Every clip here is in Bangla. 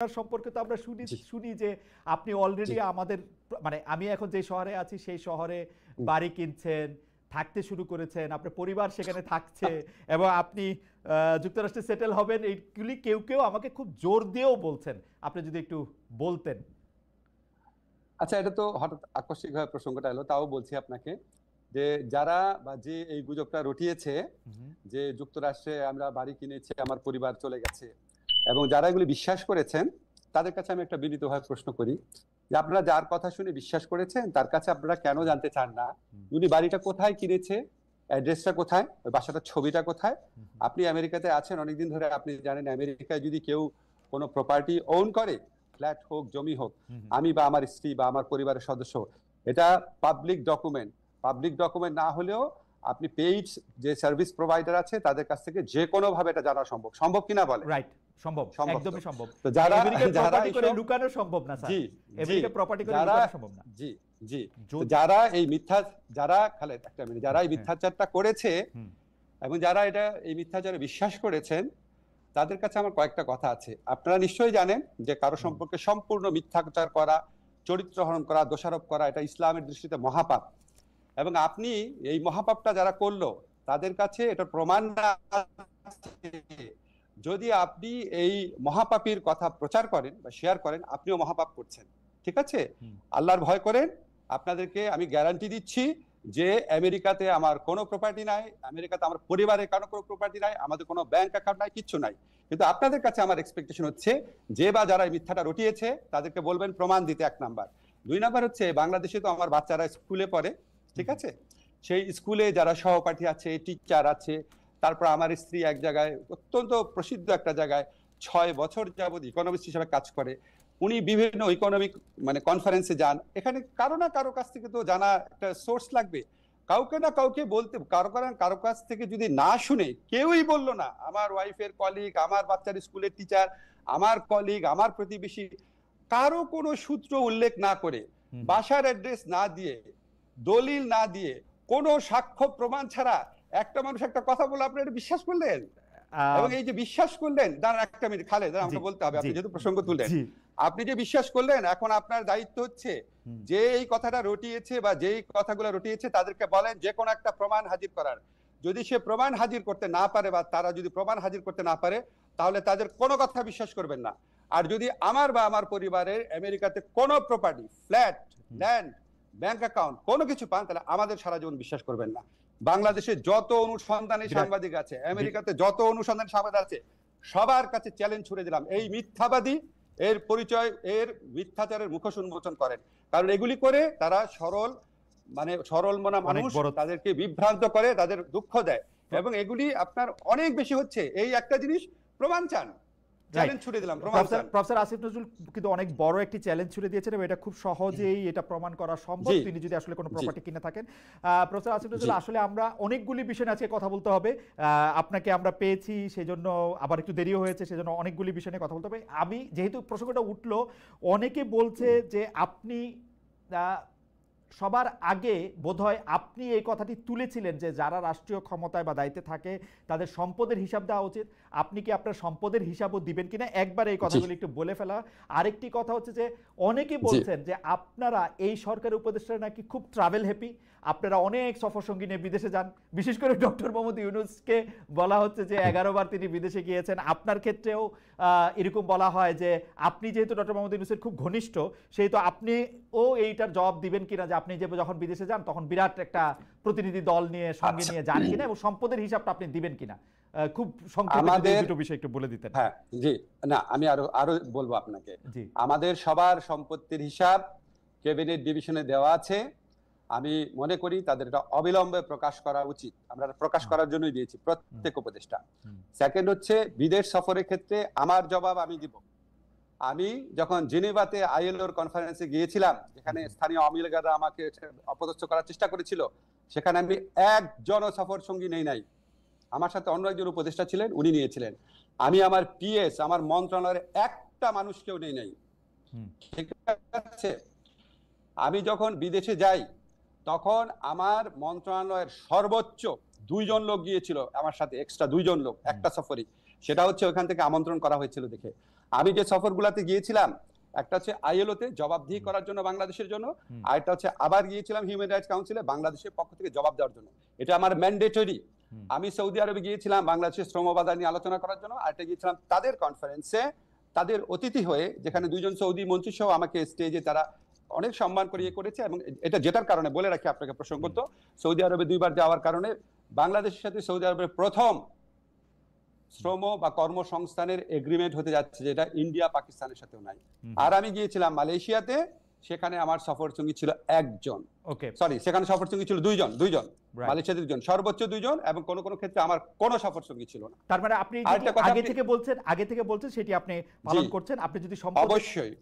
সম্পর্কে তো আমরা শুনি জি শুনি যে আপনি অলরেডি জি আমাদের মানে আমি এখন যে শহরে আছি সেই শহরে বাড়ি কিনছেন, থাকতে শুরু করেছেন, আপনার পরিবার সেখানে থাকছে এবং আপনি যুক্তরাষ্ট্রে সেটেল হবেন, এইগুলি কেউ কেউ আমাকে খুব জোর দিয়েও বলছেন। আপনি যদি একটু বলতেন। আচ্ছা, এটা তো হঠাৎ আকস্মিকভাবে প্রসঙ্গটা এলো, তাও বলছি আপনাকে যে যারা বা যে এই গুজবটা রটিয়েছে হুম, যে যুক্তরাষ্ট্রে আমরা বাড়ি কিনেছি, আমার পরিবার চলে গেছে, এবং যারা এগুলি বিশ্বাস করেছেন তাদের কাছে আমি একটা বিনীতভাবে প্রশ্ন করি যে আপনারা যার কথা শুনে বিশ্বাস করেছেন তার কাছে আপনারা কেন জানতে চান না হুম, উনি বাড়িটা কোথায় কিনেছে, অ্যাড্রেসটা কোথায়, ওই বাসাটার ছবিটা কোথায়। হুম, আপনি আমেরিকাতে আছেন অনেকদিন ধরে, আপনি জানেন আমেরিকায় যদি কেউ কোনো প্রপার্টি ওন করে, ফ্ল্যাট হোক জমি হোক, হুম, আমি বা আমার স্ত্রী বা আমার পরিবারের সদস্য, এটা পাবলিক ডকুমেন্ট। পাবলিক ডকুমেন্ট না হলেও আপনি পেইড যে সার্ভিস প্রোভাইডার আছে তাদের কাছ থেকে যে কোনো ভাবে এটা জানা সম্ভব, সম্ভব কিনা বলে? রাইট, সম্ভব, সম্ভব তো। একদমই সম্ভব। তো যারা আমেরিকার যারা প্রপার্টি করে এইসব, লুকানো সম্ভব না স্যার। জি জি, আমেরিকার প্রপার্টি করে যারা, লুকানো সম্ভব না। জি জি, তো যদি যারা এই মিথ্যা, যারা খালেদ একটা মিনিট, যারা এই হ্যাঁ, মিথ্যাচারটা করেছে হুম, এবং যারা এটা এই মিথ্যাচারে বিশ্বাস করেছেন তাদের কাছে আমার কয়েকটা কথা আছে। আপনারা নিশ্চয়ই জানেন যে কারো হুম, সম্পর্কে সম্পূর্ণ মিথ্যাচার করা, চরিত্র হনন করা, দোষারোপ করা, এটা ইসলামের দৃষ্টিতে মহাপাপ। এবং আপনি এই মহাপাপটা যারা করলো তাদের কাছে এটা প্রমাণ না আছে, যদি আপনি এই মহাপাপীর কথা প্রচার করেন বা শেয়ার করেন আপনিও মহাপাপ করছেন। ঠিক আছে, হুম, আল্লাহর ভয় করেন। আপনাদেরকে আমি গ্যারান্টি দিচ্ছি যে আমেরিকাতে আমার কোনো প্রপার্টি নাই, আমেরিকাতে আমার পরিবারের কারো কোনো প্রপার্টি নাই, আমাদের কোনো ব্যাংক অ্যাকাউন্ট নাই, কিচ্ছু নাই। কিন্তু আপনাদের কাছে আমার এক্সপেকটেশন হচ্ছে যে বা যারা এই মিথ্যাটা রটিয়েছে তাদেরকে বলবেন প্রমাণ দিতে, 1 নাম্বার। 2 নাম্বার হচ্ছে বাংলাদেশে তো আমার বাচ্চারা স্কুলে পড়ে, ঠিক হুম, আছে, সেই স্কুলে যারা সহপাঠী আছে, টিচার আছে, তারপর আমার স্ত্রী এক জায়গায় অত্যন্ত প্রসিদ্ধ একটা জায়গায় 6 বছর যাবত ইকোনমিস্ট হিসেবে কাজ করে, উনি বিভিন্ন ইকোনমিক মানে কনফারেন্সে যান, এখানে কারো না কারো কাছ থেকে তো জানা একটা সোর্স লাগবে, কাউকে না কাউকে বলতে, কারো কাছ থেকে যদি না শুনে, কেউই বললো না, আমার ওয়াইফের কলিগ, আমার বাচ্চার স্কুলের টিচার, আমার কলিগ, আমার প্রতিবেশী, কারো কোনো সূত্র উল্লেখ না করে, হুম, বাসার অ্যাড্রেস না দিয়ে, দলিল না দিয়ে, কোনো সাক্ষ্য প্রমাণ ছাড়া একটা মানুষ একটা কথা বলে আপনি এটা বিশ্বাস করলেন? এবং এই যে বিশ্বাস করলেন, দাঁড়ান একটা মিনিট খালেদ, জি, আমাকে বলতে হবে, জি, আপনি যেহেতু প্রসঙ্গ তুললেন, জি, আপনি যে বিশ্বাস করলেন, এখন আপনার দায়িত্ব হচ্ছে হুম, যে এই কথাটা রটিয়েছে বা যেই কথাগুলো রটিয়েছে তাদেরকে বলেন যে কোনো একটা প্রমাণ হাজির করার। যদি সে প্রমাণ হাজির করতে না পারে বা তারা যদি প্রমাণ হাজির করতে না পারে, তাহলে তাদের কোনো কথা বিশ্বাস করবেন না। আর যদি আমার বা আমার পরিবারের আমেরিকাতে কোনো প্রপার্টি, ফ্ল্যাট, হুম, ল্যান্ড, ব্যাংক অ্যাকাউন্ট কোনো কিছু পান, তাহলে আমাদের সারা জীবন বিশ্বাস করবেন না। বাংলাদেশে যত অনুসন্ধানী বিরাট সাংবাদিক আছে, বি- আমেরিকাতে যত অনুসন্ধানী সাংবাদিক আছে, সবার কাছে চ্যালেঞ্জ ছুড়ে দিলাম, এই মিথ্যাবাদী এর পরিচয়, এর মিথ্যাচারের মুখোশ উন্মোচন করেন। কারণ এগুলি করে তারা সরল, মানে সরল মনা অনেক মানুষ, বড় তাদেরকে বিভ্রান্ত করে, তাদের দুঃখ দেয়, এবং এগুলি আপনার অনেক বেশি হচ্ছে। এই একটা জিনিস প্রমাণ চান, রাইট। চ্যালেঞ্জ ছুড়ে দিলাম, প্রমাণ প্রফেসর চান। প্রফেসর আসিফ নজরুল কিন্তু অনেক বড় একটি চ্যালেঞ্জ ছুড়ে দিয়েছেন এবং এটা খুব সহজেই এটা প্রমাণ করা সম্ভব জি তিনি যদি আসলে কোনো জি প্রপার্টি কিনে থাকেন। প্রফেসর আসিফ জি নজরুল, আসলে আমরা অনেকগুলি বিষয় নিয়ে আজকে কথা বলতে হবে। আপনাকে আমরা পেয়েছি সেজন্য, আবার একটু দেরিও হয়েছে সেজন্য অনেকগুলি বিষয় নিয়ে কথা বলতে হবে। আমি যেহেতু প্রসঙ্গটা উঠলো, অনেকে বলছে যে আপনি আহ, সবার আগে বোধহয় আপনি এই কথাটি তুলেছিলেন যে যারা রাষ্ট্রীয় ক্ষমতায় বা দায়িত্বে থাকে তাদের সম্পদের হিসাব দেওয়া উচিত। আপনি কি আপনার সম্পদের হিসাবও দিবেন কিনা একবার এই জি কথাগুলি একটু বলে ফেলা। আরেকটি কথা হচ্ছে যে অনেকে জি বলছেন যে আপনারা এই সরকারের উপদেষ্টারা নাকি খুব ট্রাভেল হ্যাপি, আপনারা অনেক সফর সঙ্গী নিয়ে বিদেশে যান। বিশেষ করে ডক্টর মোহাম্মদ ইউনূসকে বলা হচ্ছে যে 11বার তিনি বিদেশে গিয়েছেন। আপনার ক্ষেত্রেও এরকম বলা হয় যে আপনি যেহেতু ডক্টর মোহাম্মদ ইউনূসের খুব ঘনিষ্ঠ, সেহেতু আপনিও এইটার জবাব দিবেন কিনা যে আপনি যে যখন বিদেশে যান তখন বিরাট একটা প্রতিনিধি দল নিয়ে সঙ্গে আচ্ছা, নিয়ে যান কিনা এবং সম্পদের হিসাবটা আপনি দিবেন কিনা। খুব সংক্ষেপে যদি এই আমাদের, দুটো বিষয় একটু বলে দিতেন। হ্যাঁ জি, না আমি আরো আরো বলবো আপনাকে। জি, আমাদের সবার সম্পত্তির হিসাব ক্যাবিনেট ডিভিশনে দেওয়া আছে। আমি মনে করি তাদের এটা অবিলম্বে প্রকাশ করা উচিত, আমরা এটা প্রকাশ হুম, করার জন্যই দিয়েছি হুম, প্রত্যেক উপদেষ্টা। হুম, সেকেন্ড হচ্ছে বিদেশ সফরের ক্ষেত্রে আমার জবাব আমি দিব। আমি যখন জেনেভাতে আইএলওর কনফারেন্সে গিয়েছিলাম, যেখানে হুম, স্থানীয় আওয়ামী লীগরা আমাকে অপদস্থ করার চেষ্টা করেছিল, সেখানে আমি একজন সফর সঙ্গী নেই নাই, আমার সাথে অন্য একজন উপদেষ্টা ছিলেন, উনি নিয়েছিলেন। আমি আমার পিএস, আমার মন্ত্রণালয়ের একটা মানুষকেও নেই নাই। হুম, ঠিক আছে, আমি যখন বিদেশে যাই তখন আমার মন্ত্রণালয়ের সর্বোচ্চ 2 জন লোক গিয়েছিল আমার সাথে, এক্সট্রা 2 জন লোক হুম, একটা সফরই। সেটা হচ্ছে ওখান থেকে আমন্ত্রণ করা হয়েছিল দেখে। আমি যে সফরগুলোতে গিয়েছিলাম, একটা হচ্ছে আইএলওতে জবাবদিহি করার জন্য বাংলাদেশের জন্য, আর একটা হচ্ছে আবার গিয়েছিলাম হিউম্যান রাইটস কাউন্সিলে বাংলাদেশের পক্ষ থেকে জবাব দেওয়ার জন্য। এটা আমার ম্যান্ডেটরি। আমি সৌদি আরবে গিয়েছিলাম বাংলাদেশের শ্রম বাজার নিয়ে আলোচনা করার জন্য, আর একটা গিয়েছিলাম তাদের কনফারেন্সে তাদের অতিথি হয়ে, যেখানে 2জন সৌদি মন্ত্রী সহ আমাকে স্টেজে তারা অনেক সম্মান করিয়ে করেছে। এবং এটা যেটার কারণে বলে রাখি আপনাকে প্রসঙ্গত, সৌদি আরবে 2বার যাওয়ার কারণে বাংলাদেশের সাথে সৌদি আরবের প্রথম শ্রম বা কর্মসংস্থানের এগ্রিমেন্ট হতে যাচ্ছে, যেটা ইন্ডিয়া পাকিস্তানের সাথেও নাই। আর আমি গিয়েছিলাম মালয়েশিয়াতে, সেখানে আমার সফর সঙ্গী ছিল একজন, সরি সেখানে সফর সঙ্গী ছিল দুইজন, মালয়েশিয়াতে 2জন, সর্বোচ্চ 2জন, এবং কোন কোন ক্ষেত্রে আমার কোনো সফর সঙ্গী ছিল না। তার মানে আপনি আগে থেকে বলছেন সেটি আপনি পালন করছেন। আপনি যদি অবশ্যই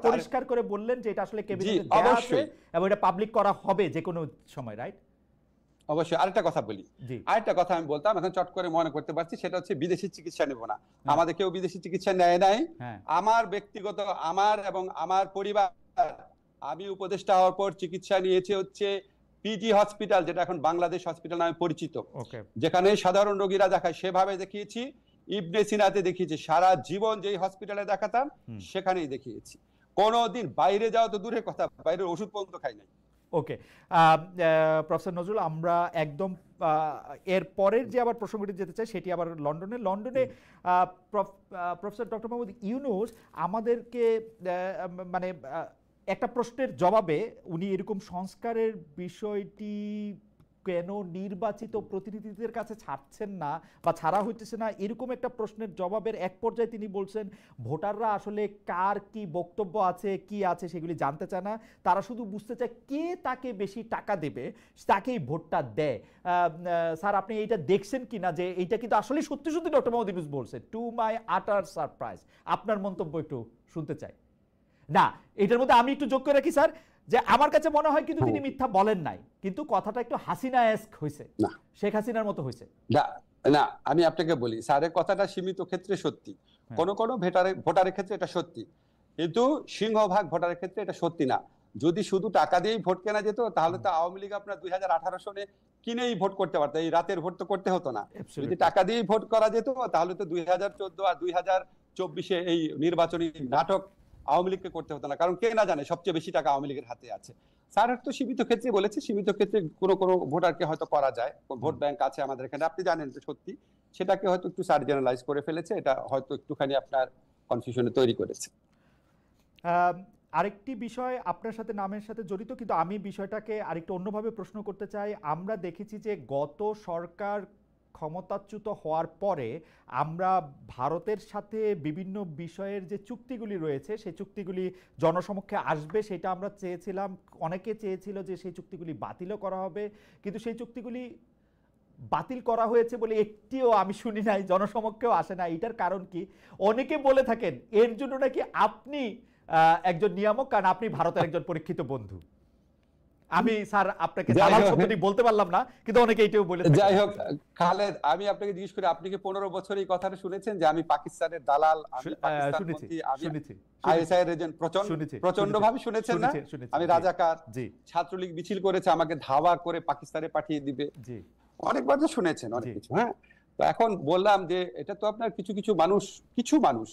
পরিষ্কার করে বললেন যে এটা আসলে ক্যাবিনেটে দেয়া আছে এবং এটা পাবলিক করা হবে যে কোনো সময়, রাইট? অবশ্যই। আরেকটা কথা বলি, আরেকটা কথা আমি বলতাম, এখন চট করে মনে করতে পারছি, সেটা হচ্ছে বিদেশি চিকিৎসা নেব না। আমাদের কেউ বিদেশি চিকিৎসা নেয় নাই। আমার ব্যক্তিগত, আমার এবং আমার পরিবার, আমি উপদেষ্টা হওয়ার পর চিকিৎসা নিয়েছে হচ্ছে পিজি হসপিটাল, যেটা এখন বাংলাদেশ হসপিটাল নামে পরিচিত, যেখানে সাধারণ রোগীরা দেখায়, সেভাবে দেখিয়েছি। ইবনে সিনাতে দেখিয়েছি, সারা জীবন যেই হসপিটালে দেখাতাম সেখানেই দেখিয়েছি। কোনোদিন বাইরে যাওয়া তো দূরের কথা, বাইরের ওষুধ পর্যন্ত খাই নাই। ওকে, প্রফেসর নজরুল, আমরা একদম এর পরের যে আবার প্রসঙ্গটি যেতে চাই সেটি আবার লন্ডনে প্রফেসর ডক্টর মোহাম্মদ ইউনূস আমাদেরকে মানে একটা প্রশ্নের জবাবে উনি এরকম সংস্কারের বিষয়টি কেন নির্বাচিত প্রতিনিধিদের কাছে ছাড়ছেন না বা ছাড়া হইতেছে না, এরকম একটা প্রশ্নের জবাবের এক পর্যায়ে তিনি বলছেন ভোটাররা আসলে কার কি বক্তব্য আছে, কি আছে সেগুলি জানতে চায় না, তারা শুধু বুঝতে চায় কে তাকে বেশি টাকা দেবে তাকেই ভোটটা দেয়। স্যার, আপনি এইটা দেখছেন কিনা যে এইটা কিন্তু আসলে সত্যি সত্যি ডক্টর মোহাম্মদ ইউনূস বলছে? টু মাই আটার সারপ্রাইজ। আপনার মন্তব্য একটু শুনতে চাই। না, এটার মধ্যে আমি একটু যোগ করে রাখি স্যার, যে আমার কাছে মনে হয় কিন্তু তিনি মিথ্যা বলেন নাই, কিন্তু কথাটা একটু হাসিনা-এস্ক হয়েছে, শেখ হাসিনার মতো হয়েছে। না, আমি আপনাকে বলি, স্যারের কথাটা সীমিত ক্ষেত্রে সত্যি, কোন কোন ভোটারের ক্ষেত্রে এটা সত্যি, কিন্তু সিংহভাগ ভোটারের ক্ষেত্রে এটা সত্যি না। যদি শুধু টাকা দিয়েই ভোট কেনা যেত, তাহলে তো আওয়ামী লীগ আপনার 2018 সনে কিনেই ভোট করতে পারতো, এই রাতের ভোট তো করতে হতো না। যদি টাকা দিয়েই ভোট করা যেত, তাহলে তো 2014 আর 2024 এই নির্বাচনী নাটক আওয়ামী লীগকে করতে হতো না, কারণ কে না জানে সবচেয়ে বেশি টাকা আওয়ামী লীগের হাতে আছে। স্যার তো সীমিত ক্ষেত্রে বলেছে, সীমিত ক্ষেত্রে কোনো কোনো ভোটারকে হয়তো করা যায়, ভোট ব্যাংক আছে আমাদের এখানে, আপনি জানেন যে সত্যি, সেটাকে হয়তো একটু স্যার জেনারেলাইজ করে ফেলেছে, এটা হয়তো একটুখানি আপনার কনফিউশনে তৈরি করেছে। আরেকটি বিষয় আপনার সাথে নামের সাথে জড়িত, কিন্তু আমি বিষয়টাকে আরেকটু অন্যভাবে প্রশ্ন করতে চাই। আমরা দেখেছি যে গত সরকার ক্ষমতাচ্যুত হওয়ার পরে আমরা ভারতের সাথে বিভিন্ন বিষয়ের যে চুক্তিগুলি রয়েছে সেই চুক্তিগুলি জনসমক্ষে আসবে, সেটা আমরা চেয়েছিলাম, অনেকে চেয়েছিল যে সেই চুক্তিগুলি বাতিলও করা হবে, কিন্তু সেই চুক্তিগুলি বাতিল করা হয়েছে বলে একটিও আমি শুনি নাই, জনসমক্ষেও আসে না। এটার কারণ কি? অনেকে বলে থাকেন এর জন্য নাকি আপনি একজন নিয়ামক, কারণ আপনি ভারতের একজন পরীক্ষিত বন্ধু। আমি স্যার আপনাকে দালাল শব্দটি বলতে পারলাম না, কিন্তু অনেকে এটাও বলে। যাই হোক খালেদ, আমি আপনাকে জিজ্ঞেস করি, আপনি কি 15 বছর এই কথাটা শুনেছেন যে আমি পাকিস্তানের দালাল, আমি পাকিস্তানপন্থী, আমি আইএসআই এর এজেন্ট? প্রচন্ড ভাবে শুনেছেন না? আমি রাজাকার, ছাত্রলীগ মিছিল করেছে আমাকে ধাওয়া করে পাকিস্তানে পাঠিয়ে দিবে, অনেকবার তো শুনেছেন অনেক কিছু। হ্যাঁ, তো এখন বললাম যে এটা তো আপনার কিছু মানুষ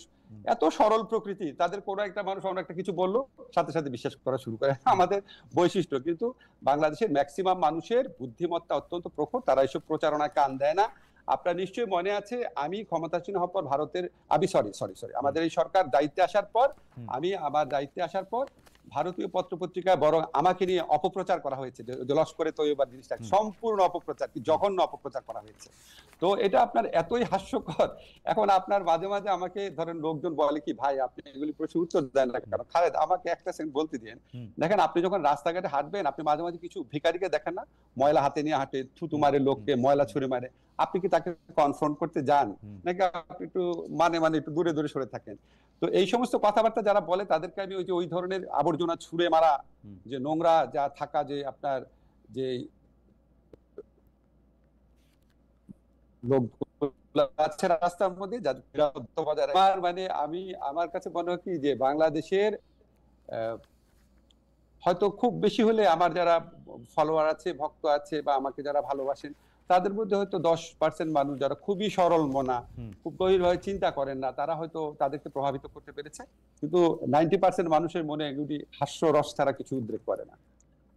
এত সরল প্রকৃতি, তাদের কোনো একটা মানুষ অন্য একটা কিছু বললো সাথে সাথে বিশ্বাস করা শুরু করে, আমাদের বৈশিষ্ট্য। কিন্তু বাংলাদেশের ম্যাক্সিমাম মানুষের বুদ্ধিমত্তা অত্যন্ত প্রখর, তারা এইসব প্রচারণায় কান দেয় না। আপনার নিশ্চয়ই মনে আছে, আমি ক্ষমতাসীন হওয়ার পর আমাদের এই সরকার দায়িত্বে আসার পর, আমার দায়িত্বে আসার পর ভারতীয় পত্রপত্রিকায় বরং আমাকে নিয়ে অপপ্রচার করা হয়েছে, যে লস্করে তৈয়বা জিনিসটা সম্পূর্ণ অপপ্রচার, কি জঘন্য অপপ্রচার করা হয়েছে। তো এটা আপনার এতই হাস্যকর। এখন আপনার মাঝে মাঝে আমাকে ধরেন লোকজন বলে কি, ভাই আপনি এগুলি প্রশ্ন উত্তর দেন না কেন? খালেদ, আমাকে একটা সেকেন্ড বলতে দিন। দেখেন, আপনি যখন রাস্তাঘাটে হাঁটবেন, আপনি মাঝে মাঝে কিছু ভিখারিকে দেখেন না, ময়লা হাতে নিয়ে হাঁটে, থুতু মারে লোককে, ময়লা ছুঁড়ে মারে, আপনি কি তাকে কনফ্রন্ট করতে যান নাকি আপনি একটু মানে একটু দূরে দূরে সরে থাকেন? তো এই সমস্ত কথাবার্তা যারা বলে তাদেরকে আমি ওই ধরনের আবর্জনা ছুঁড়ে মারা, যে নোংরা যা থাকা, যে আপনার যে লোক আছে রাস্তার মধ্যে, মানে আমার কাছে মনে হয় কি, যে বাংলাদেশের হয়তো খুব বেশি হলে আমার যারা ফলোয়ার আছে, ভক্ত আছে, বা আমাকে যারা ভালোবাসেন, তাদের মধ্যে হয়তো 10% মানুষ যারা খুবই সরল মনা, খুব গভীরভাবে চিন্তা করেন না, তারা হয়তো তাদেরকে প্রভাবিত করতে পেরেছে। কিন্তু 90% মানুষের মনে এগুলি হাস্যরস ছাড়া কিছু উদ্রেক করে না।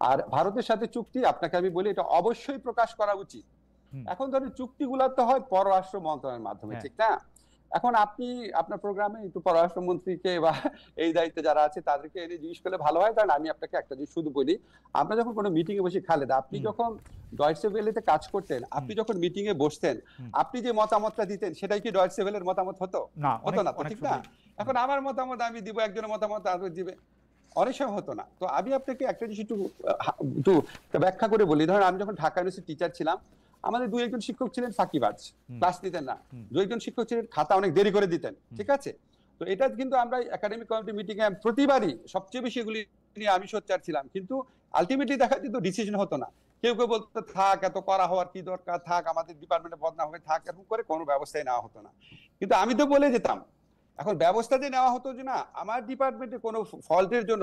আর ভারতের সাথে চুক্তি, আপনাকে আমি বলি এটা অবশ্যই প্রকাশ করা উচিত। এখন ধরেন চুক্তিগুলো তো হয় পররাষ্ট্র মন্ত্রণালয়ের মাধ্যমে, ঠিক না? এখন আপনি আপনার প্রোগ্রামে একটু পররাষ্ট্রমন্ত্রীকে বা এই দায়িত্বে যারা আছে তাদেরকে এনে জিজ্ঞেস করলে ভালো হয়। কারণ আমি আপনাকে একটা জিনিস শুধু বলি, আমরা যখন কোনো মিটিং এ বসি, খালেদা, আপনি যখন ডয়েচে ভেলেতে কাজ করতেন, আপনি যখন মিটিং এ বসতেন, আপনি যে মতামতটা দিতেন সেটাই কি ডয়েচে ভেলের মতামত হতো? হতো না, ঠিক না? এখন আমার মতামত আমি দিব, একজনের মতামত আরো দিবে, অনেক সময় হতো না। তো আমি আপনাকে একটা জিনিস একটু ব্যাখ্যা করে বলি। ধরেন আমি যখন ঢাকা ইউনিভার্সিটির টিচার ছিলাম, আমাদের 2-1 শিক্ষক ছিলেন ফাঁকিবাজ, ক্লাস নিতেন না। 2-1 শিক্ষক ছিলেন খাতা অনেক দেরি করে দিতেন, ঠিক আছে? তো এটা কিন্তু আমরা একাডেমিক কমিটি মিটিং এ প্রতিবারই সবচেয়ে বেশি এগুলি নিয়ে আমি সোচ্চার ছিলাম, কিন্তু আলটিমেটলি দেখা যেত ডিসিশন হতো না। কেউ কেউ বলতো থাক, এত করা হওয়ার কি দরকার, থাক, আমাদের ডিপার্টমেন্টে বদনাম হবে, থাক, এরকম করে কোনো ব্যবস্থাই নেওয়া হতো না। কিন্তু আমি তো বলে যেতাম, এখন ব্যবস্থা যে নেওয়া হতো যে না, আমার ডিপার্টমেন্টে কোনো ফল্টের জন্য